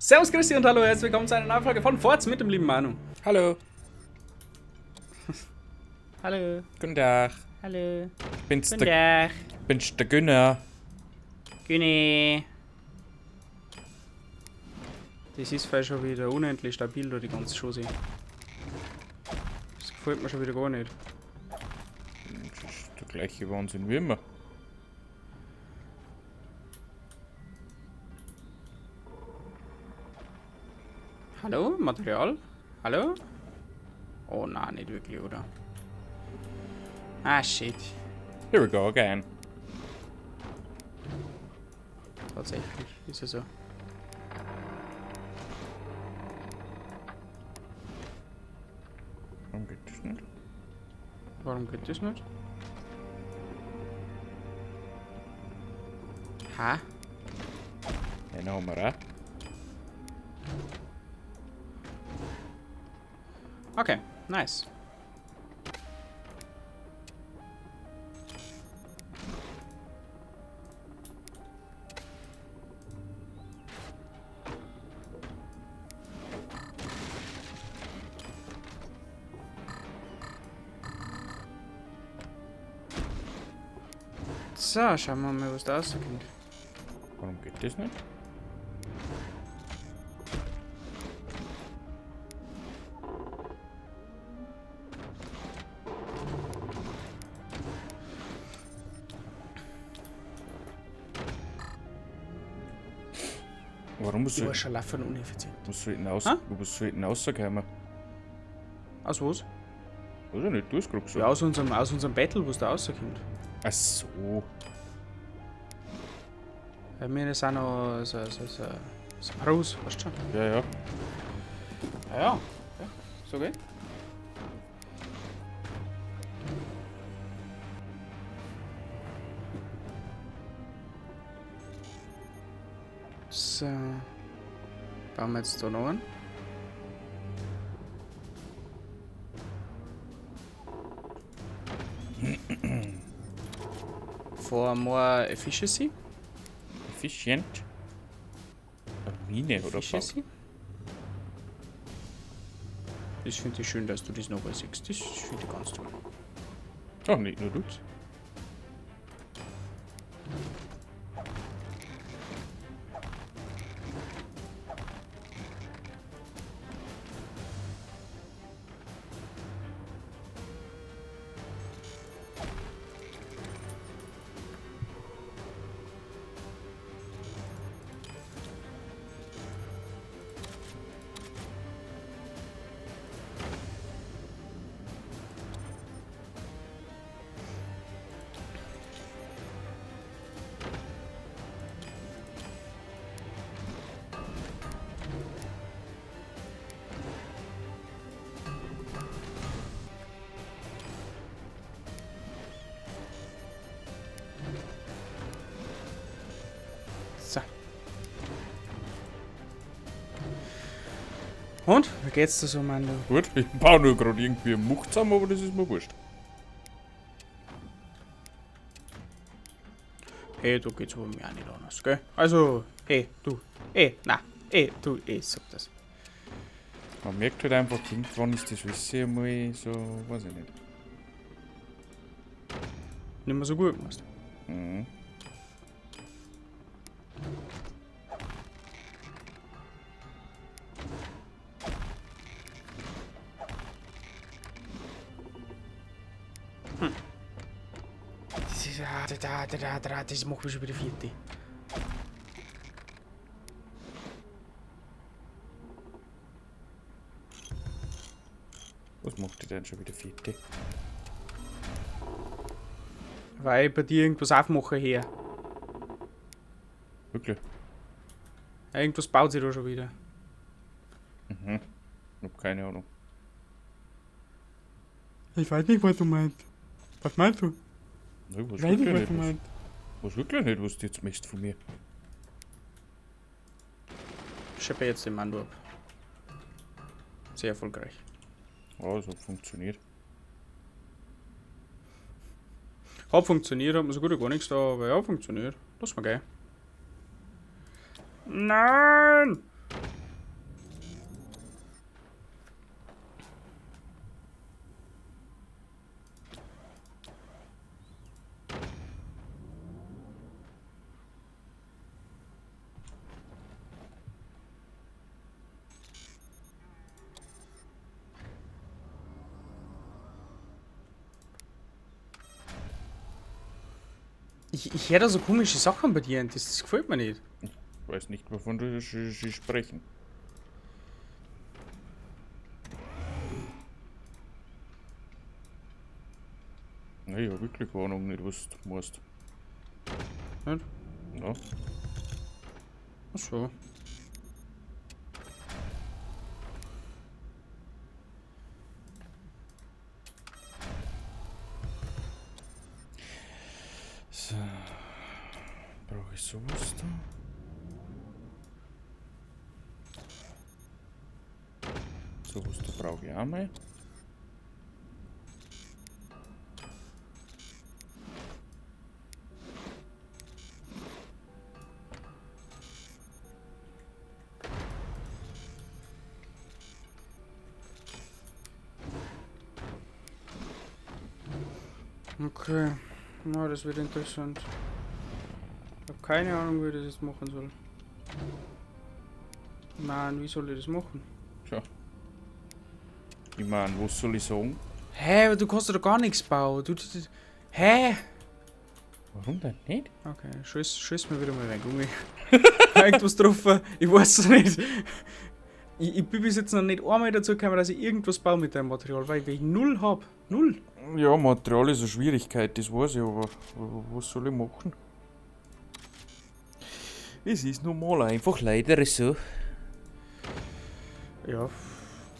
Servus, Christi und hallo, herzlich willkommen zu einer neuen Folge von Forts mit dem lieben Manu. Hallo. Hallo. Guten Tag. Hallo. Bin's Guten der, Tag. bin's der Günner. Güni. Das ist voll schon wieder unendlich stabil, da die ganze Chose. Das gefällt mir schon wieder gar nicht. Das ist der gleiche Wahnsinn wie immer. Hallo, Material? Hallo? Oh nein, nicht wirklich, oder? Ah, shit. Here we go again. Tatsächlich, ist es so. Warum geht das nicht? Warum geht das nicht? Ha? Den haben wir auch. Okay, nice. So, schauen wir mal, was da rauskommt. Warum geht das nicht? Warum muss Du ich... warst schon laufen uneffizient. Was soll ich denn aus... Hä? Was soll ich denn rauskommen? Aus was? Weiß ich nicht, du hast gerade gesagt. Ja, aus unserem Battle, was da rauskommt. Ach so. Bei mir ist auch noch so Pros, weißt du schon? Ja, ja. Ja, so geht. So. Bauen wir jetzt da noch einen. For more efficiency. Efficient. Eine Mine oder was? Efficiency. Das finde ich schön, dass du das noch siehst. Das finde ich ganz toll. Ach, nicht nur du. So. Und? Wie geht's dir so, Mann? Gut, ich baue nur gerade irgendwie einen Much zusammen, aber das ist mir wurscht. Hey, du geht's aber mir auch nicht anders, gell? Also, hey, du. Du, sag das. Man merkt halt einfach, irgendwann ist das Wissen einmal so, weiß ich nicht. Nicht mehr so gut gemacht. Mhm. Das ist, das macht mich schon wieder vierte. Was macht die denn schon wieder Fiete? Weil ich bei dir irgendwas aufmache hier. Wirklich? Irgendwas baut sich da schon wieder. Mhm. Ich hab keine Ahnung. Ich weiß nicht, was du meinst. Was meinst du? Ja, Ich weiß nicht, was du meinst. Was wirklich nicht, was du jetzt möchtest von mir. Scheppe jetzt den Mann ab. Sehr erfolgreich. Ja, so funktioniert. Hat funktioniert, hat man so gut wie gar nichts da, aber ja, funktioniert. Lass mal gehen. Nein! Ich höre da so komische Sachen bei dir und das gefällt mir nicht. Ich weiß nicht, wovon du sprechen. Naja, wirklich keine Ahnung nicht, was du machst. Nicht? Ja. Ach so. So. Brauche ich sowas da? Sowas da brauche ich auch mal. Okay. Na, das wird interessant. Ich habe keine Ahnung, wie ich das jetzt machen soll. Mann, wie soll ich das machen? Tja. Ich meine, was soll ich sagen? Hä, aber du kannst doch gar nichts bauen. Hä? Warum denn nicht? Okay, schieß mir wieder mal rein, Gummi. Irgendwas getroffen, ich weiß es nicht. Ich bin bis jetzt noch nicht einmal dazu gekommen, dass ich irgendwas baue mit dem Material, weil ich null hab. Null. Ja, Material ist eine Schwierigkeit, das weiß ich, aber was soll ich machen? Es ist nun mal einfach leider so. Ja,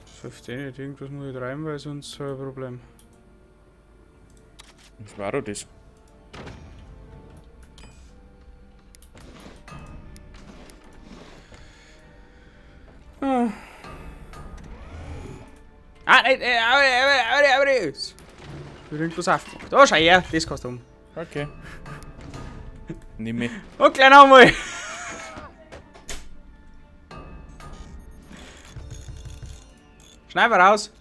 das hilft eh nicht. Irgendwas muss ich rein, weil sonst habe ich ein Problem. Was war denn das? Ah, nein, aber das. Ich will irgendwas aufgemacht. Oh, schau her, das kannst du um. Okay. Nimm mich. Und gleich nochmal. Schneiden wir raus.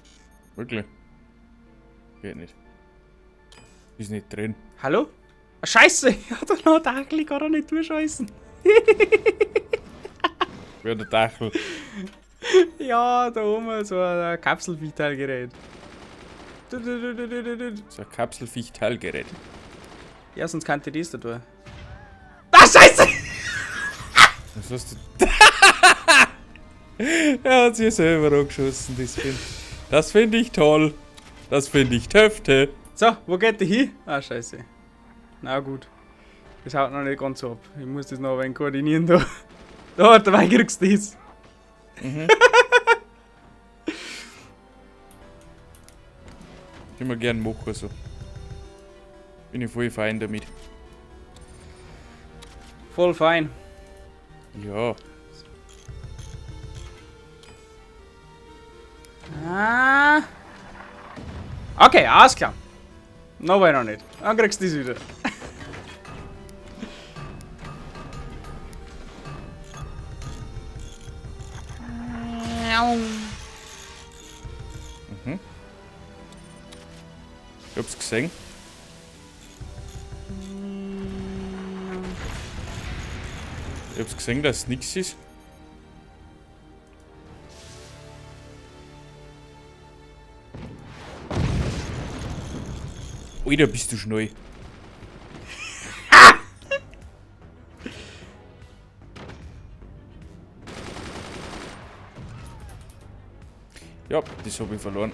Wirklich? Geht nicht. Ist nicht drin. Hallo? Ah, Scheiße, ich hab da noch einen Dachel, ich kann da nicht durchscheißen. Wer der Dachel? Ja, da oben so ein Kapselvitalgerät. So ein Kapselviech-Teilgerät. Ja, sonst kannte ich das da tun. Ah, Scheiße! Was hast du? Er hat sich selber angeschossen. Das find ich toll. Das finde ich Töfte. So, wo geht der hin? Ah, Scheiße. Na gut. Das haut noch nicht ganz so ab. Ich muss das noch ein wenig koordinieren da. Da, dabei kriegst du das. Immer gern machen so. Bin ich voll fein damit. Voll fein. Ja. Ah. Okay, alles klar. Noch noch nicht. Dann kriegst du das wieder. Mhm. Ich hab's gesehen. Ich hab's gesehen, dass nichts ist. Alter, bist du schnell. Ja, das habe ich verloren.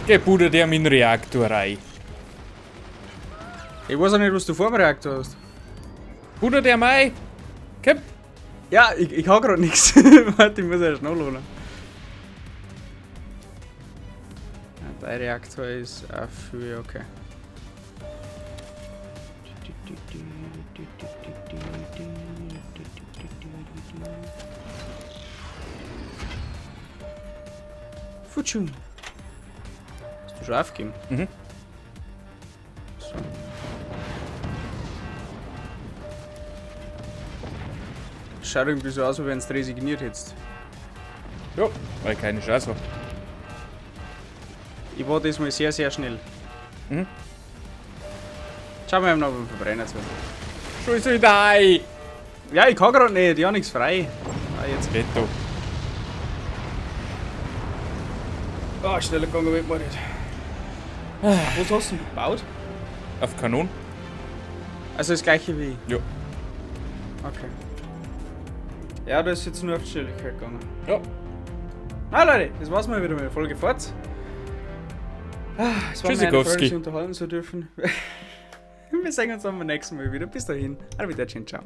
Geh, Bruder, der mit dem Reaktor rein. Ich weiß auch nicht, was du vor dem Reaktor hast. Bruder, der Mai. Komm. Ja, ich hab grad nix. Warte, ich muss erst nachladen. Ja, der Reaktor ist für okay. Futschum. Hast du schon aufgegeben? Mhm. So. Schaut irgendwie so aus, wie wenn es resigniert hättest. Ja, weil ich keine Chance habe. Ich war diesmal sehr, sehr schnell. Mhm. Schauen wir ihm noch beim Verbrenner zu. Scheiße, nein! Ja, ich kann gerade nicht, ja nichts frei. Ah, jetzt. Geht doch. Ah, schneller gegangen wird man nicht. Was hast du denn gebaut? Auf Kanon? Also das gleiche wie ich. Ja. Okay. Ja, da ist jetzt nur auf die Schnelligkeit gegangen. Ja. Na Leute, das war's mal wieder mit der Folge fort. Es war mir eine Freude, Tschüssikowski. Sie unterhalten zu dürfen. Wir sehen uns dann beim nächsten Mal wieder. Bis dahin. Arrivederci, ciao.